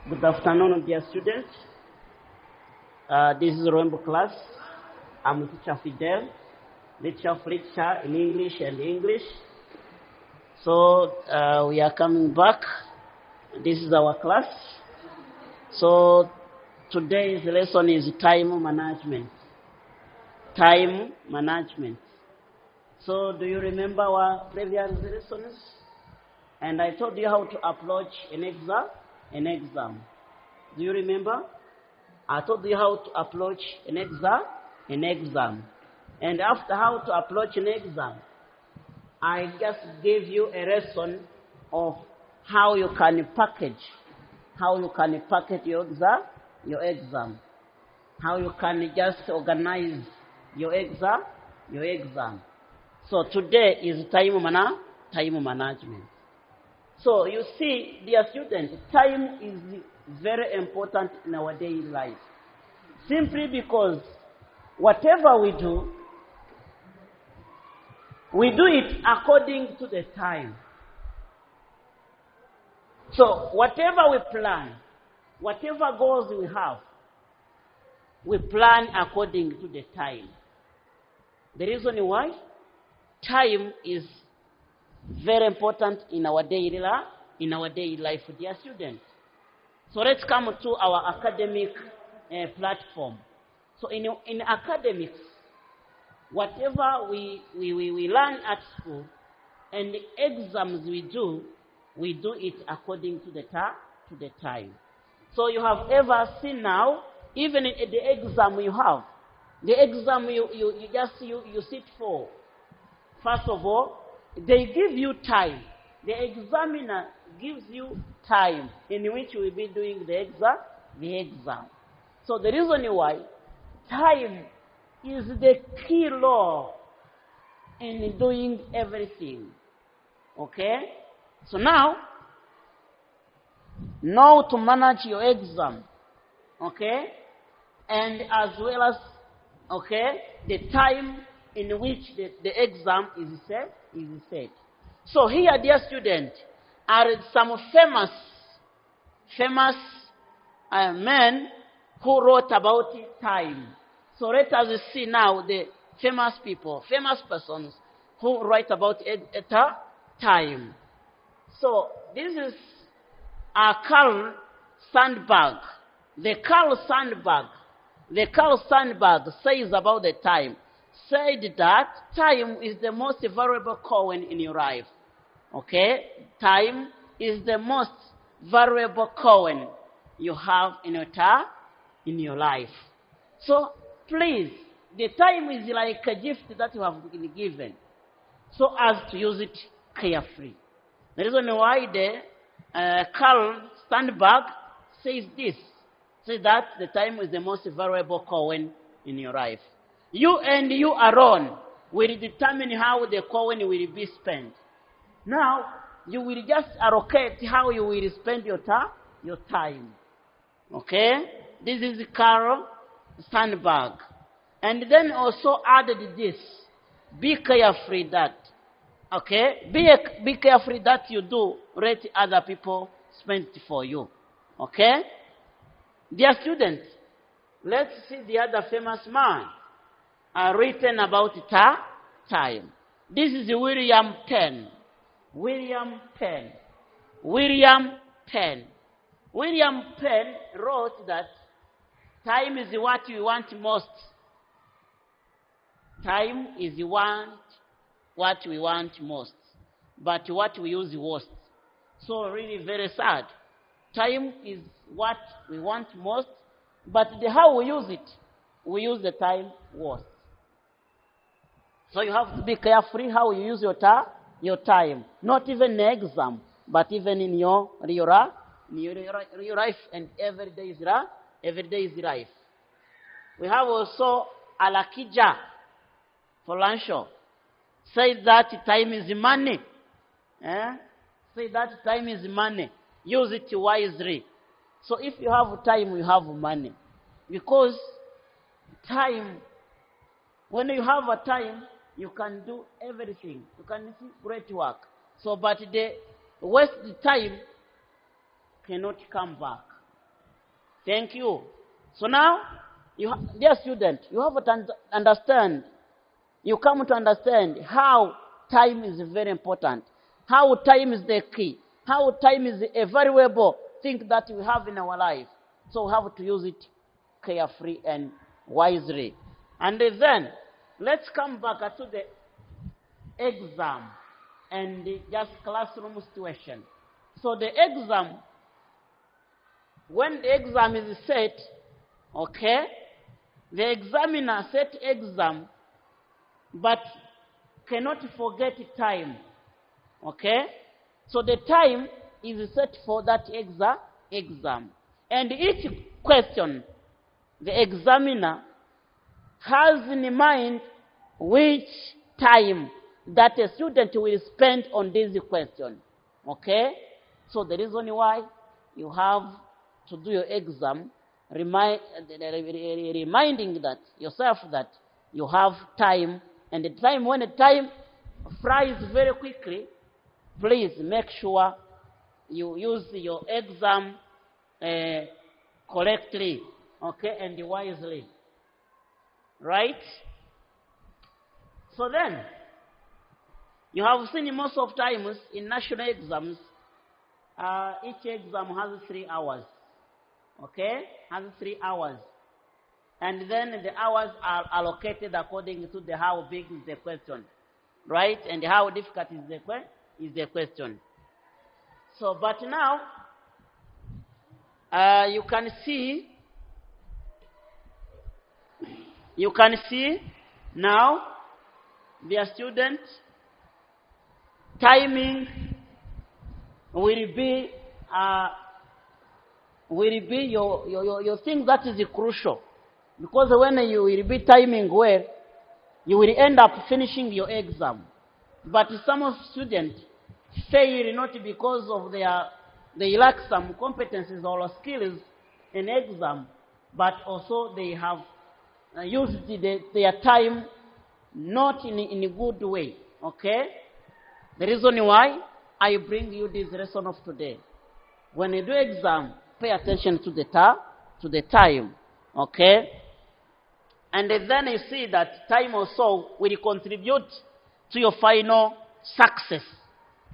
Good afternoon, dear students. This is Rainbow class. I'm teacher Fidel, lecturer of literature in English and English. So we are coming back. This is our class. So today's lesson is time management. Time management. So do you remember our previous lessons? And I told you how to approach an exam. Do you remember? I told you how to approach an exam. And after how to approach an exam, I just gave you a lesson of how you can package your exam, how you can just organize your exam. So today is time management. So you see, dear students, time is very important in our daily life. Simply because whatever we do it according to the time. So whatever we plan, whatever goals we have, we plan according to the time. The reason why time is very important in our daily life, dear students. So let's come to our academic platform. So in academics, whatever we learn at school and the exams we do it according to the time. So you have ever seen now, even in the exam you have, the exam you sit for. First of all, they give you time. The examiner gives you time in which you will be doing the exam. So the reason why time is the key law in doing everything. Okay? So now, know to manage your exam. Okay? And as well as, okay, the time in which the exam is set. So here, dear students, are some famous men who wrote about time. So let us see now the famous persons who write about time. So this is Carl Sandburg. The Carl Sandburg says about the time, said that time is the most valuable coin in your life. Okay? Time is the most valuable coin you have in your life. So, please, the time is like a gift that you have been given, so as to use it carefully. The reason why the Carl Sandburg says that the time is the most valuable coin in your life. You and you alone will determine how the coin will be spent. Now, you will just allocate how you will spend your time. Okay? This is Carl Sandburg. And then also added this. Be careful that. Okay? Be careful that you do let other people spend it for you. Okay? Dear students, let's see the other famous man written about time. This is William Penn. William Penn wrote that time is what we want most. Time is what we want most, but what we use worst. So really very sad. Time is what we want most, but how we use it, we use the time worst. So you have to be careful how you use your time. Not even in exam, but even in your life and everyday's life. We have also Alakija Folansho. Say that time is money. Say that time is money. Use it wisely. So if you have time, you have money. Because time, when you have a time, you can do everything. You can do great work. So, but the waste time cannot come back. Thank you. So now, dear student, you have to understand, you come to understand how time is very important, how time is the key, how time is a valuable thing that we have in our life. So we have to use it carefully and wisely. And then, let's come back to the exam and just classroom situation. So the exam, when the exam is set, okay, the examiner set exam, but cannot forget time, okay? So the time is set for that exam. And each question, the examiner has in mind which time that a student will spend on this question, okay? So the reason why you have to do your exam, reminding that yourself that you have time, and the time, when the time flies very quickly, please make sure you use your exam correctly, okay, and wisely, right? So then, you have seen most of times in national exams, each exam has 3 hours, okay, has 3 hours. And then the hours are allocated according to how big is the question, right? And how difficult is the question. So, but now, you can see now, dear student, timing will be your thing that is crucial. Because when you will be timing well, you will end up finishing your exam. But some students fail not because of they lack some competencies or skills in exam, but also they have used their time not in a good way. Okay? The reason why I bring you this lesson of today. When you do exam, pay attention to the time. Okay? And then you see that time also will contribute to your final success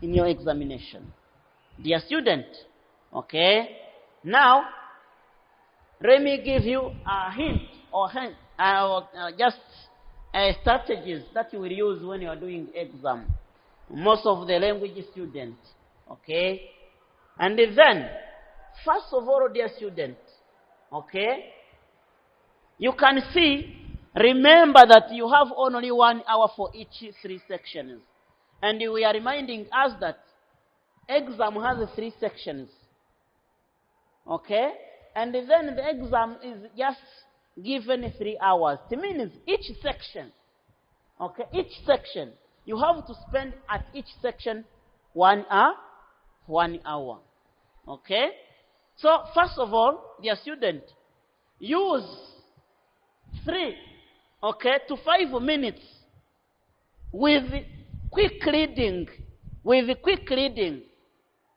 in your examination. Dear student, okay? Now, let me give you a hint or just strategies that you will use when you are doing exam. Most of the language students, okay? And then, first of all, dear student, okay? You can see, remember that you have only 1 hour for each 3 sections. And we are reminding us that exam has 3 sections. Okay? And then the exam is just given 3 hours. It means each section, okay, each section, you have to spend at each section 1 hour. 1 hour. Okay? So, first of all, dear student, use 3, okay, to 5 minutes with quick reading.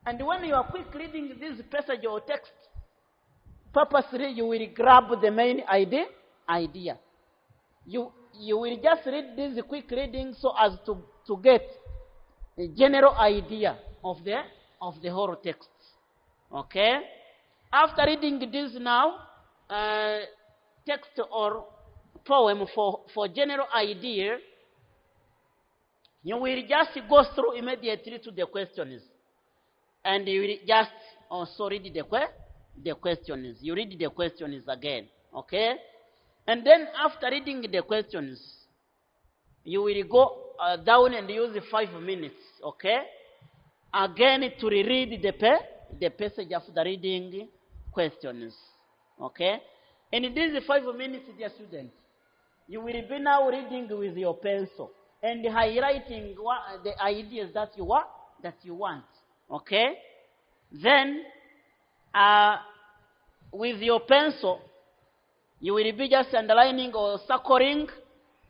And when you are quick reading this passage or text, purposely you will grab the main idea. You will just read this quick reading so as to get a general idea of the whole text. Okay? After reading this now, text or poem for general idea, you will just go through immediately to the questions. And you will just also read the questions. You read the questions again. Okay? And then after reading the questions, you will go down and use 5 minutes. Okay? Again to reread the passage after reading questions. Okay? And in these 5 minutes, dear students, you will be now reading with your pencil and highlighting the ideas that you want. Okay? Then, with your pencil, you will be just underlining or circling,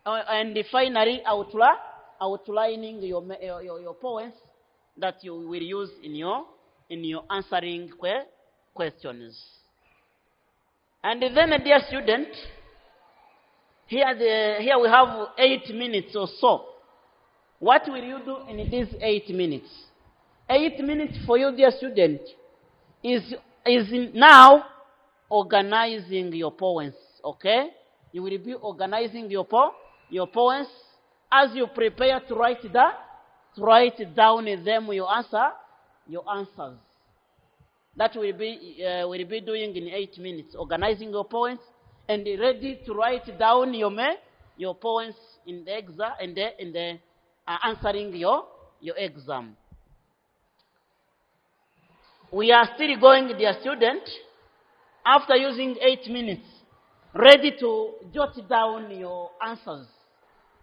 and finally outlining your poems that you will use in your answering questions. And then, dear student, here we have 8 minutes or so. What will you do in these 8 minutes? 8 minutes for you, dear student, is now organizing your poems, okay? You will be organizing your poems as you prepare to write down them your answers. That will be doing in 8 minutes, organizing your poems and ready to write down your poems in the exam and the answering your exam. We are still going, dear student, after using 8 minutes, ready to jot down your answers,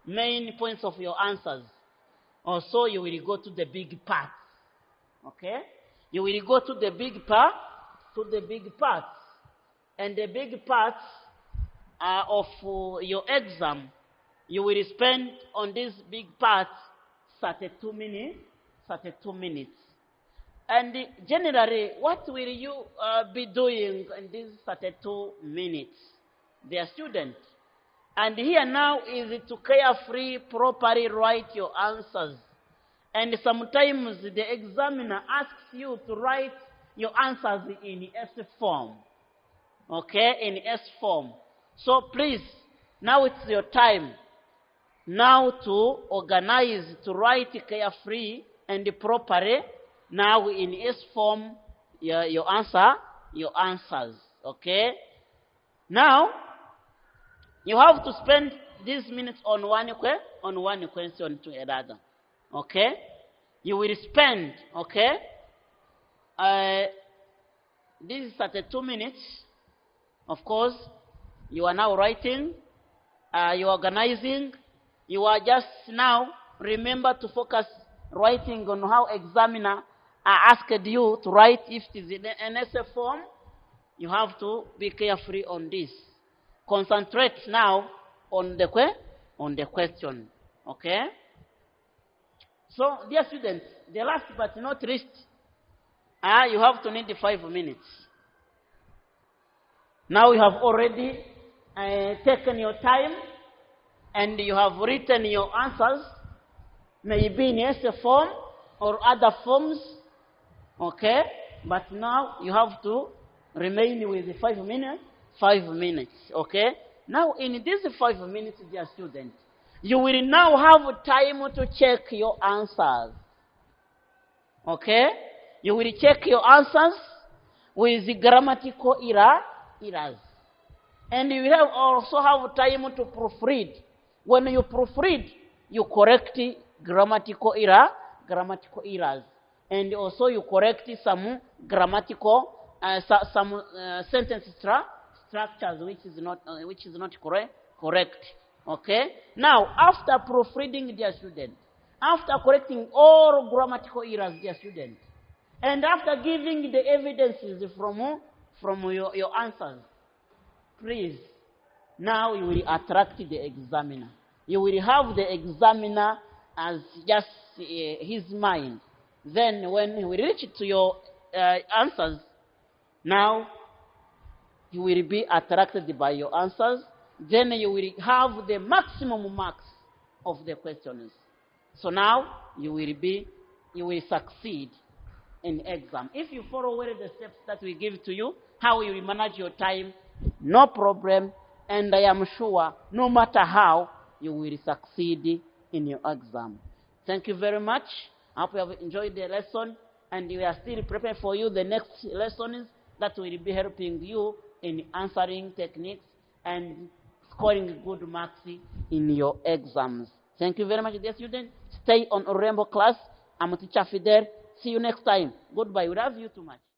main points of your answers. Also, you will go to the big parts. Okay? You will go to the big parts. And the big parts of your exam, you will spend on these big parts 32 minutes. And generally, what will you be doing in these 32 minutes, dear student? And here now is to carefully, properly write your answers. And sometimes the examiner asks you to write your answers in S form. Okay, in S form. So please, now it's your time now to organize, to write carefully and properly. Now in S form, your answers. Okay. Now you have to spend these minutes on one question to another. Okay. You will spend. Okay. This is 32 minutes. Of course, you are now writing. You are organizing. You are just now remember to focus writing on how examiner asked you to write. If it is in an essay form, you have to be careful on this. Concentrate now on the question. Okay? So, dear students, the last but not least, you have to need 5 minutes. Now you have already taken your time and you have written your answers, maybe in essay form or other forms. Okay? But now you have to remain with the 5 minutes. 5 minutes. Okay? Now in these 5 minutes, dear student, you will now have time to check your answers. Okay? You will check your answers with the grammatical errors. And you will also have time to proofread. When you proofread, you correct grammatical errors. And also you correct some grammatical, sentence structures which is not correct. Okay? Now, after proofreading, dear student, after correcting all grammatical errors, dear student, and after giving the evidences from your answers, please, now you will attract the examiner. You will have the examiner as just his mind. Then when he will reach to your answers, now you will be attracted by your answers. Then you will have the maximum marks of the questions. So now you will succeed in exam. If you follow well the steps that we give to you, how you will manage your time, no problem. And I am sure, no matter how, you will succeed in your exam. Thank you very much. I hope you have enjoyed the lesson, and we are still preparing for you the next lessons that will be helping you in answering techniques and scoring good marks in your exams. Thank you very much, dear students. Stay on Rainbow class. I'm teacher Fidel. See you next time. Goodbye. We love you too much.